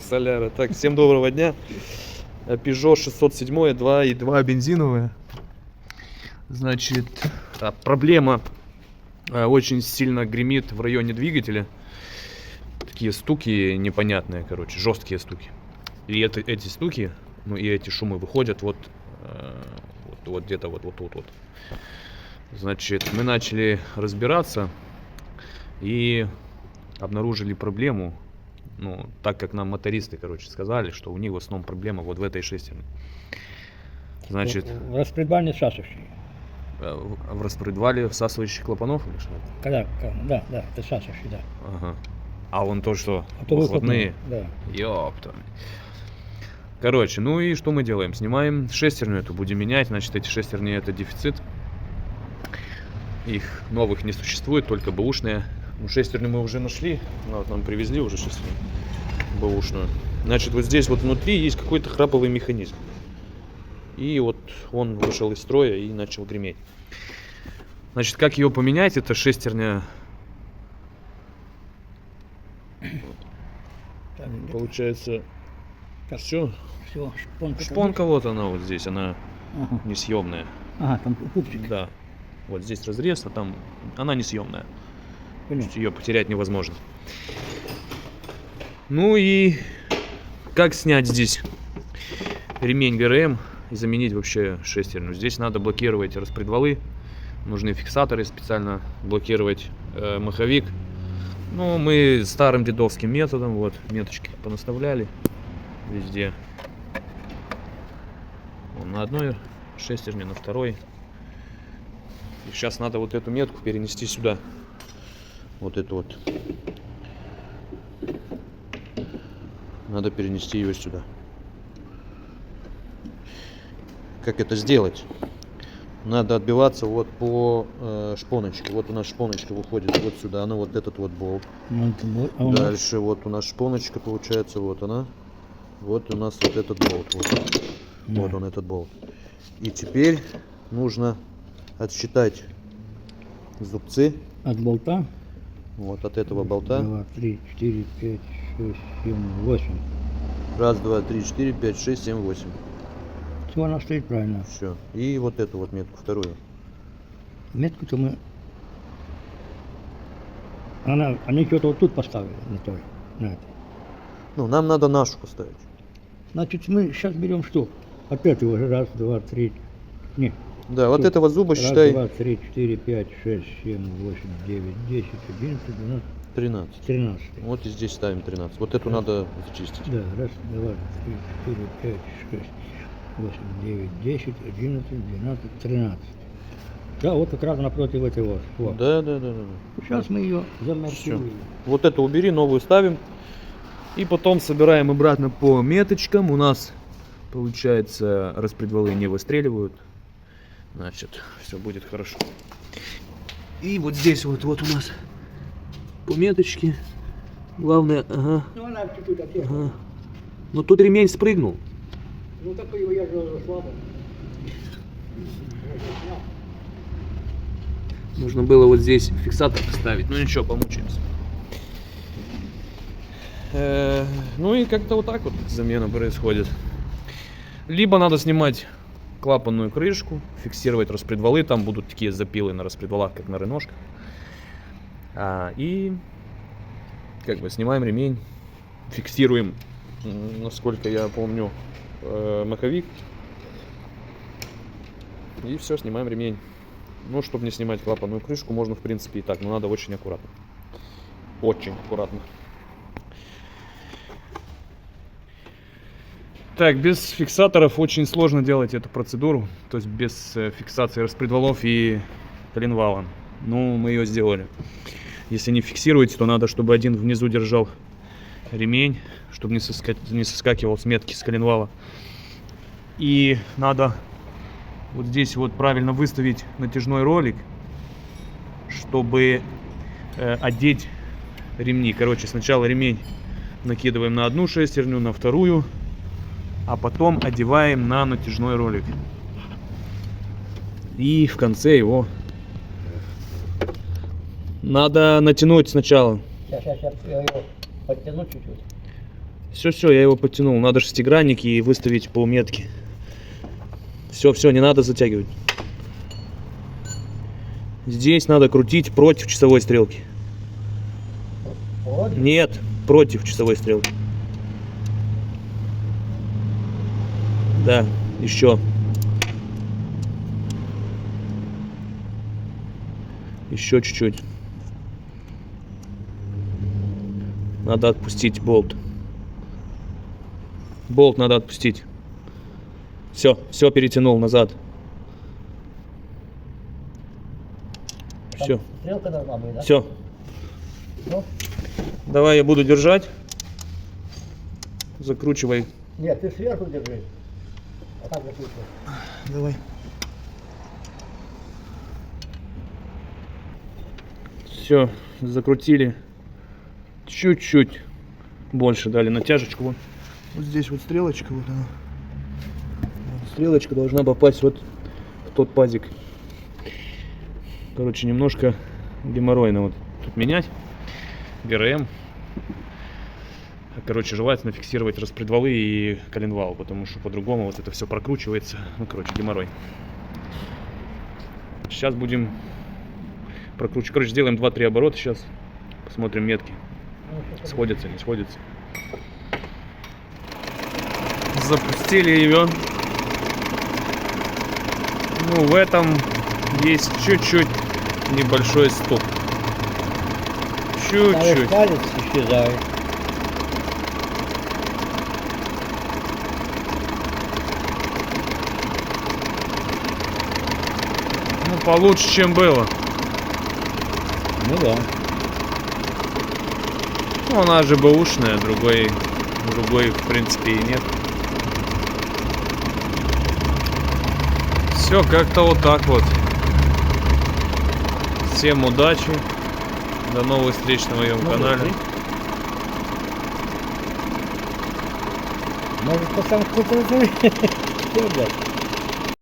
Соляра. Так, всем доброго дня. Peugeot 607, 2.2 бензиновая. Значит, проблема очень сильно гремит в районе двигателя. Такие стуки непонятные, короче, жесткие стуки. И эти стуки, ну и эти шумы выходят вот где-то вот тут вот. Значит, мы начали разбираться и обнаружили проблему. Ну, так как нам мотористы, короче, сказали, что у них в основном проблема вот в этой шестерне. Значит, в распредвале всасывающий. в распредвале всасывающих клапанов или что? Да, это всасывающий, да. Ага. А вон то, что Это выхлопные. Да. Ёпта. Короче, ну и что мы делаем? Снимаем шестерню эту, будем менять. Значит, эти шестерни это дефицит. Их новых не существует, только бэушные. Ну, шестерню мы уже нашли. Ну, вот нам привезли уже шестерню бэушную. Значит, вот здесь вот внутри есть какой-то храповый механизм. И вот он вышел из строя и начал греметь. Значит, как ее поменять? Это шестерня. Так, Получается, все. все, шпонка. Шпонка вот она вот здесь, она Ага. несъемная. Ага, там пупчик. Да. Вот здесь разрез, а там она несъемная. Понятно. Ее потерять невозможно. Ну и как снять здесь ремень ГРМ и заменить вообще шестерню? Здесь надо блокировать распредвалы. Нужны фиксаторы специально, блокировать маховик. Ну, мы старым дедовским методом, вот, меточки понаставляли везде. Вон, на одной шестерне, на второй. И сейчас надо вот эту метку перенести сюда. Вот эту вот. Надо перенести ее сюда. Как это сделать? Надо отбиваться вот по шпоночке. Вот у нас шпоночка выходит вот сюда. Она вот этот вот болт. Дальше вот у нас шпоночка получается. Вот она. Вот у нас вот этот болт. Вот, вот он этот болт. И теперь нужно отсчитать зубцы. От болта. Вот от этого болта. 2, 3, 4, 5, 6, 7, 8. Раз, два, три, четыре, пять, шесть, семь, восемь. Все, она стоит правильно. Все. И вот эту вот метку, вторую. Метку-то мы... Они что-то вот тут поставили, на той, на этой. Ну, нам надо нашу поставить. Значит, мы сейчас берем что? Опять его раз, два, три. Нет. Да, вот Тут этого зуба раз, считай 2, 3, 4, 5, 6, 7, 8, 9, 10, 11, 12, 13. 13. Вот и здесь ставим 13. Вот эту надо зачистить. Да, раз, два, три, 4, 5, 6, 8, 9, 10, 11, 12, 13. Да, вот как раз напротив этой вот. Да. Сейчас мы ее Все. замаркируем. Вот эту убери, новую ставим. И потом собираем обратно по меточкам. У нас, получается, распредвалы не выстреливают. Значит, все будет хорошо. И вот здесь вот у нас по меточке. Главное, ага. Ну, она чуть-чуть отъехала. Ага. Но тут ремень спрыгнул. Ну, такой его я же слабо. Нужно было вот здесь фиксатор поставить. Ну ничего, помучаемся. Ну и как-то вот так вот замена происходит. Либо надо снимать клапанную крышку, фиксировать распредвалы. Там будут такие запилы на распредвалах, как на реношках. И как бы снимаем ремень, фиксируем, насколько я помню, маховик. И все, снимаем ремень. Ну, чтобы не снимать клапанную крышку, можно в принципе и так, но надо очень аккуратно. Очень аккуратно. Так, без фиксаторов очень сложно делать эту процедуру. То есть без фиксации распредвалов и коленвала. Ну, мы ее сделали. Если не фиксируете, то надо, чтобы один внизу держал ремень, чтобы не соскакивал с метки с коленвала. И надо вот здесь вот правильно выставить натяжной ролик, чтобы одеть ремни. Короче, сначала ремень накидываем на одну шестерню, на вторую, а потом одеваем на натяжной ролик. И в конце его надо натянуть сначала. Сейчас я его подтяну чуть-чуть. Все, я его подтянул. Надо шестигранник и выставить по метке. Все, не надо затягивать. Здесь надо крутить против часовой стрелки. Нет, против часовой стрелки. Да, еще. Еще чуть-чуть. Надо отпустить болт. Болт надо отпустить. Все перетянул назад. Все. Стрелка должна быть, да? Все. Ну? Давай я буду держать. Закручивай. Нет, ты сверху держи. А так закручивай. Давай. Все, закрутили. Чуть-чуть больше дали натяжечку. Вот здесь вот стрелочка. Вот она. Стрелочка должна попасть вот в тот пазик. Короче, немножко геморройно вот тут менять. ГРМ. Короче, желательно фиксировать распредвалы и коленвал, потому что по-другому вот это все прокручивается. Ну, короче, геморрой. Сейчас будем прокручивать. Короче, сделаем 2-3 оборота сейчас. Посмотрим метки. Сходятся, не сходятся. Запустили ее. Ну, в этом есть чуть-чуть небольшой стоп. Чуть-чуть. Палец исчезает. Ну, получше, чем было. Ну да. Ну, она же бэушная, другой в принципе и нет. Все как-то вот так вот. Всем удачи. До новых встреч на моем канале. Может, по сам кто-то... Все, блядь.